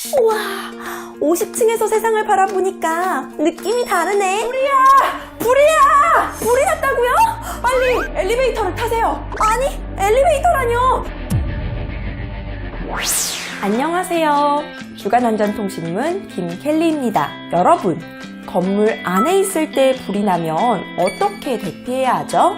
우와, 50층에서 세상을 바라보니까 느낌이 다르네. 불이 났다고요? 빨리 엘리베이터를 타세요. 아니, 엘리베이터라뇨. 안녕하세요. 주간안전통신문 김켈리입니다. 여러분, 건물 안에 있을 때 불이 나면 어떻게 대피해야 하죠?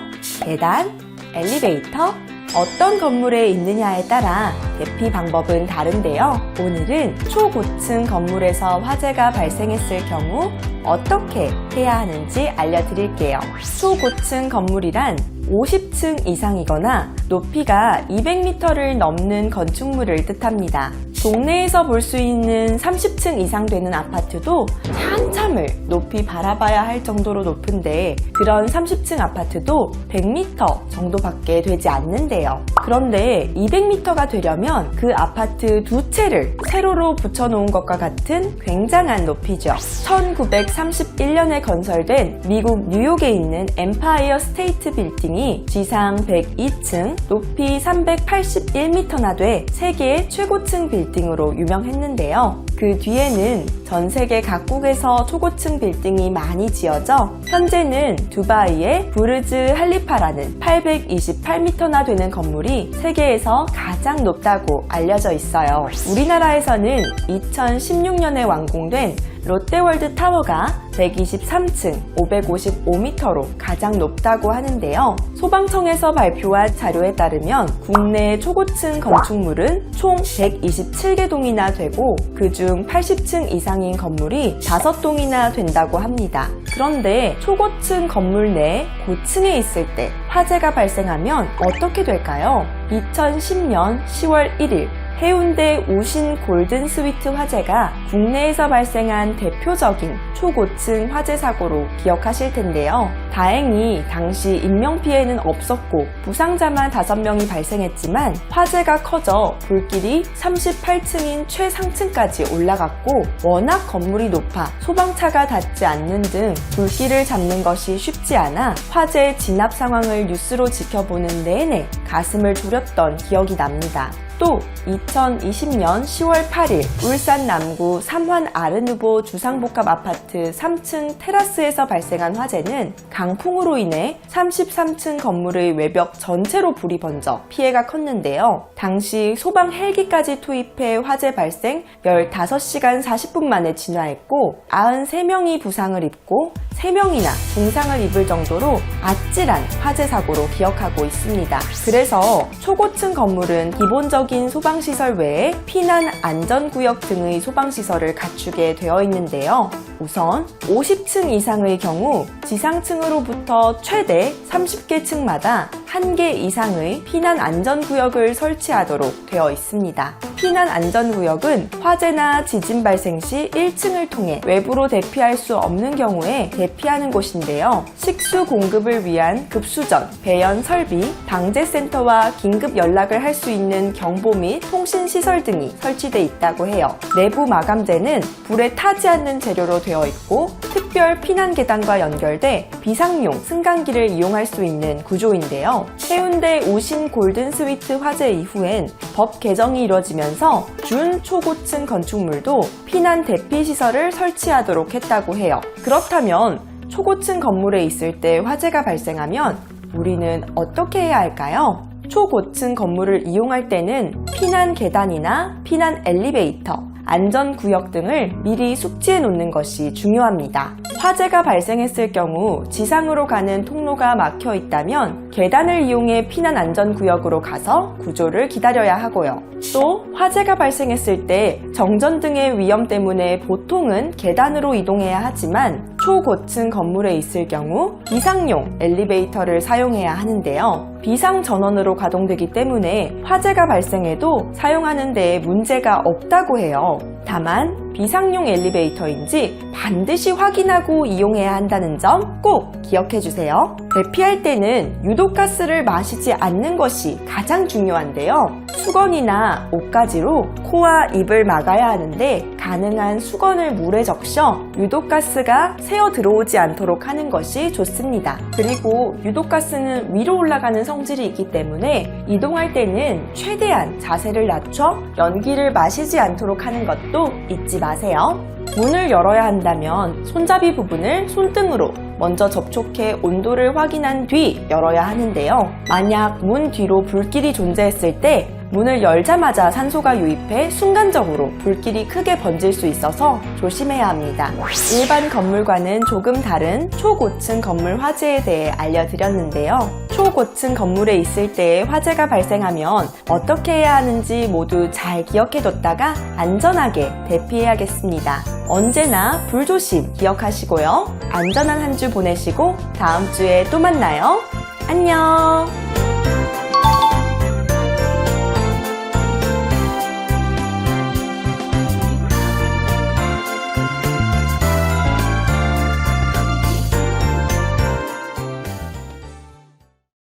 계단, 엘리베이터, 어떤 건물에 있느냐에 따라 대피 방법은 다른데요. 오늘은 초고층 건물에서 화재가 발생했을 경우 어떻게 해야 하는지 알려드릴게요. 초고층 건물이란 50층 이상이거나 높이가 200m를 넘는 건축물을 뜻합니다. 동네에서 볼 수 있는 30층 이상 되는 아파트도 한참을 높이 바라봐야 할 정도로 높은데 그런 30층 아파트도 100m 정도밖에 되지 않는데요. 그런데 200m가 되려면 그 아파트 두 채를 세로로 붙여놓은 것과 같은 굉장한 높이죠. 1931년에 건설된 미국 뉴욕에 있는 엠파이어 스테이트 빌딩이 지상 102층, 높이 381m나 돼 세계의 최고층 빌딩으로 유명했는데요. 그 뒤에는 전 세계 각국에서 초고층 빌딩이 많이 지어져 현재는 두바이의 부르즈 할리파라는 828m나 되는 건물이 세계에서 가장 높다고 알려져 있어요. 우리나라에서는 2016년에 완공된 롯데월드 타워가 123층 555m로 가장 높다고 하는데요. 소방청에서 발표한 자료에 따르면 국내 초고층 건축물은 총 127개 동이나 되고 그중 80층 이상인 건물이 5동이나 된다고 합니다. 그런데 초고층 건물 내 고층에 있을 때 화재가 발생하면 어떻게 될까요? 2010년 10월 1일 해운대 우신 골든 스위트 화재가 국내에서 발생한 대표적인 초고층 화재 사고로 기억하실 텐데요. 다행히 당시 인명피해는 없었고 부상자만 5명이 발생했지만 화재가 커져 불길이 38층인 최상층까지 올라갔고 워낙 건물이 높아 소방차가 닿지 않는 등 불길을 잡는 것이 쉽지 않아 화재 진압 상황을 뉴스로 지켜보는 내내 가슴을 졸였던 기억이 납니다. 또 2020년 10월 8일 울산 남구 삼환 아르누보 주상복합 아파트 3층 테라스에서 발생한 화재는 강풍으로 인해 33층 건물의 외벽 전체로 불이 번져 피해가 컸는데요. 당시 소방 헬기까지 투입해 화재 발생 15시간 40분 만에 진화했고 93명이 부상을 입고 3명이나 중상을 입을 정도로 아찔한 화재 사고로 기억하고 있습니다. 그래서 초고층 건물은 기본적인 소방시설 외에 피난 안전구역 등의 소방시설을 갖추게 되어 있는데요. 우선 50층 이상의 경우 지상층으로부터 최대 30개 층마다 1개 이상의 피난 안전구역을 설치하도록 되어 있습니다. 피난 안전구역은 화재나 지진 발생 시 1층을 통해 외부로 대피할 수 없는 경우에 대피하는 곳인데요. 식수 공급을 위한 급수전, 배연 설비, 방재센터와 긴급 연락을 할 수 있는 경보 및 통신시설 등이 설치되어 있다고 해요. 내부 마감재는 불에 타지 않는 재료로 되어 있고 특별 피난 계단과 연결돼 비상용 승강기를 이용할 수 있는 구조인데요. 해운대 우신 골든 스위트 화재 이후엔 법 개정이 이뤄지면서 준초고층 건축물도 피난 대피 시설을 설치하도록 했다고 해요. 그렇다면 초고층 건물에 있을 때 화재가 발생하면 우리는 어떻게 해야 할까요? 초고층 건물을 이용할 때는 피난 계단이나 피난 엘리베이터, 안전구역 등을 미리 숙지해 놓는 것이 중요합니다. 화재가 발생했을 경우 지상으로 가는 통로가 막혀 있다면 계단을 이용해 피난 안전구역으로 가서 구조를 기다려야 하고요. 또 화재가 발생했을 때 정전 등의 위험 때문에 보통은 계단으로 이동해야 하지만 초고층 건물에 있을 경우 비상용 엘리베이터를 사용해야 하는데요. 비상전원으로 가동되기 때문에 화재가 발생해도 사용하는 데 문제가 없다고 해요. 다만 비상용 엘리베이터인지 반드시 확인하고 이용해야 한다는 점 꼭 기억해 주세요. 대피할 때는 유독가스를 마시지 않는 것이 가장 중요한데요. 수건이나 옷가지로 코와 입을 막아야 하는데 가능한 수건을 물에 적셔 유독가스가 새어 들어오지 않도록 하는 것이 좋습니다. 그리고 유독가스는 위로 올라가는 성질이 있기 때문에 이동할 때는 최대한 자세를 낮춰 연기를 마시지 않도록 하는 것도 잊지 마세요. 문을 열어야 한다면 손잡이 부분을 손등으로 먼저 접촉해 온도를 확인한 뒤 열어야 하는데요. 만약 문 뒤로 불길이 존재했을 때 문을 열자마자 산소가 유입해 순간적으로 불길이 크게 번질 수 있어서 조심해야 합니다. 일반 건물과는 조금 다른 초고층 건물 화재에 대해 알려드렸는데요. 초고층 건물에 있을 때 화재가 발생하면 어떻게 해야 하는지 모두 잘 기억해뒀다가 안전하게 대피해야겠습니다. 언제나 불조심 기억하시고요. 안전한 한 주 보내시고 다음 주에 또 만나요. 안녕!